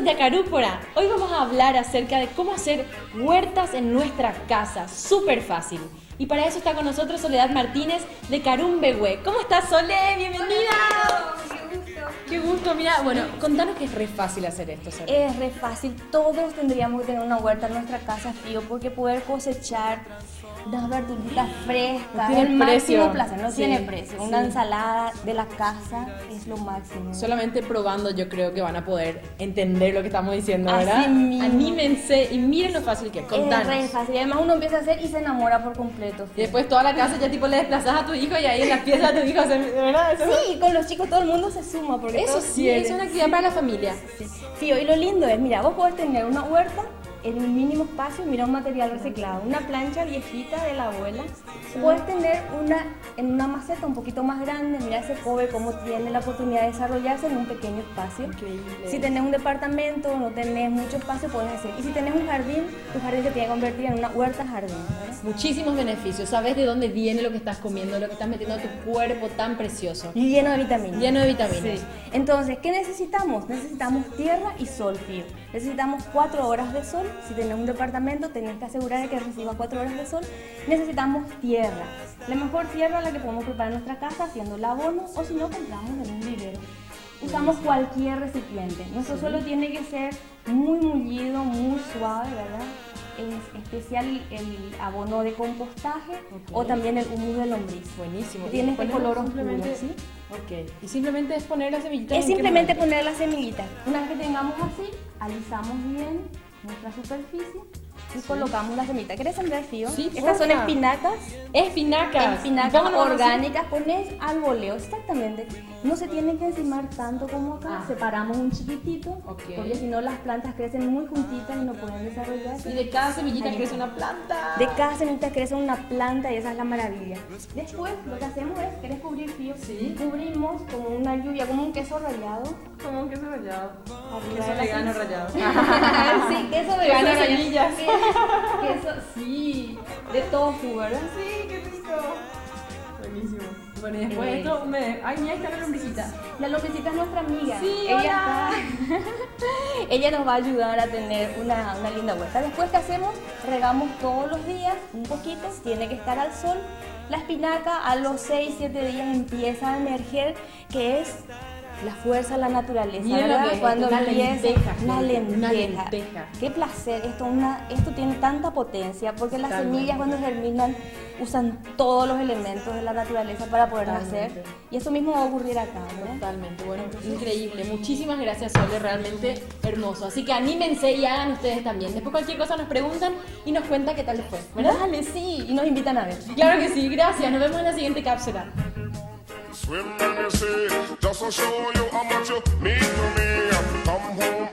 Yacarúpora. Hoy vamos a hablar acerca de cómo hacer huertas en nuestra casa. Súper fácil. Y para eso está con nosotros Soledad Martínez de Carumbehue. ¿Cómo estás, Sole? ¡Bienvenida! ¡Qué gusto! Qué gusto. Mira, bueno, contanos que es re fácil hacer esto, Sole. Es re fácil, todos tendríamos que tener una huerta en nuestra casa, Fío, porque poder cosechar las verduritas frescas No es tiene el máximo precio. placer, no Sí, tiene precio. Una sí. ensalada de la casa es lo máximo. Solamente probando yo creo que van a poder entender lo que estamos diciendo, ¿verdad? Así mismo. Anímense y miren lo fácil que es. Es Contanos. re fácil, y además uno empieza a hacer y se enamora por completo. Y después toda la casa ya tipo le desplazas a tu hijo y ahí en la pieza de tu hijo, ¿verdad? Eso, Sí, con los chicos todo el mundo se suma porque eso todos sí, quieren. es una actividad para la familia. Sí. Fío, y lo lindo es, mira, vos podés tener una huerta en un mínimo espacio, mira un material reciclado, una plancha viejita de la abuela. Puedes tener una en una maceta un poquito más grande, mira ese cobre cómo tiene la oportunidad de desarrollarse en un pequeño espacio. Increíble. Si tenés un departamento, no tenés mucho espacio, puedes hacer. Y si tenés un jardín, tu jardín se tiene que convertir en una huerta jardín, ¿verdad? Muchísimos beneficios. Sabes de dónde viene lo que estás comiendo, lo que estás metiendo a tu cuerpo tan precioso. Y lleno de vitaminas. Lleno de vitaminas. Sí. Entonces, ¿qué necesitamos? Necesitamos tierra y sol, Fío. Necesitamos 4 horas de sol. Si tenés un departamento, tenés que asegurar de que reciba 4 horas de sol. Necesitamos tierra. La mejor tierra la que podemos preparar en nuestra casa haciendo el abono o si no, compramos en un vivero. Usamos cualquier recipiente. Nuestro suelo tiene que ser muy mullido, muy suave, ¿verdad? Es especial el abono de compostaje o también el humus de lombriz. Buenísimo. Tiene este Ponemos color oscuro, simplemente- ¿sí? Ok. Y simplemente es poner las semillitas. Es ¿en qué simplemente momento? poner las semillitas. Una vez que tengamos así, alisamos bien nuestra superficie y colocamos las semillitas. ¿Querés sembrar, Fío? Sí, Estas son porfa. espinacas. Espinacas. Espinacas Vámonos, orgánicas, pones al voleo, exactamente. No se tienen que encimar tanto como acá, Ah. separamos un chiquitito, Ok. porque si no las plantas crecen muy juntitas y no pueden desarrollarse. Y de cada semillita Ahí crece está. una planta. De cada semillita crece una planta y esa es la maravilla. Después lo que hacemos es, ¿querés cubrir, Fío? Sí. Cubrimos como una lluvia, como un queso rallado. Como un queso rallado. Arriba Queso de la vegano semilla. rallado. Sí, queso vegano Queso rallado. semillas. Queso, sí, de tofu, ¿verdad? Sí, qué rico. Buenísimo. Bueno, y después esto me... Ay, mira, ahí está la lombricita. La lombricita es nuestra amiga. Sí, ella hola. ella nos va a ayudar a tener una linda huerta. Después, ¿qué hacemos? Regamos todos los días, un poquito, tiene que estar al sol. La espinaca a los 6-7 días empieza a emerger, que es la fuerza de la naturaleza, Miren lo ¿verdad? que es Cuando esto, una empieza lenteja, una gente, lenteja. una lenteja. Qué placer, esto tiene tanta potencia, porque las Totalmente. semillas cuando germinan usan todos los elementos de la naturaleza para poder Totalmente. nacer. Y eso mismo va a ocurrir acá, ¿verdad? Totalmente, bueno, increíble. Muchísimas gracias, Sole, realmente hermoso. Así que anímense y hagan ustedes también. Después cualquier cosa nos preguntan y nos cuentan qué tal les fue, ¿verdad? Dale, sí, y nos invitan a ver. Claro que sí, gracias. Nos vemos en la siguiente cápsula. Swim and you see, just to show you how much you mean to me. Come home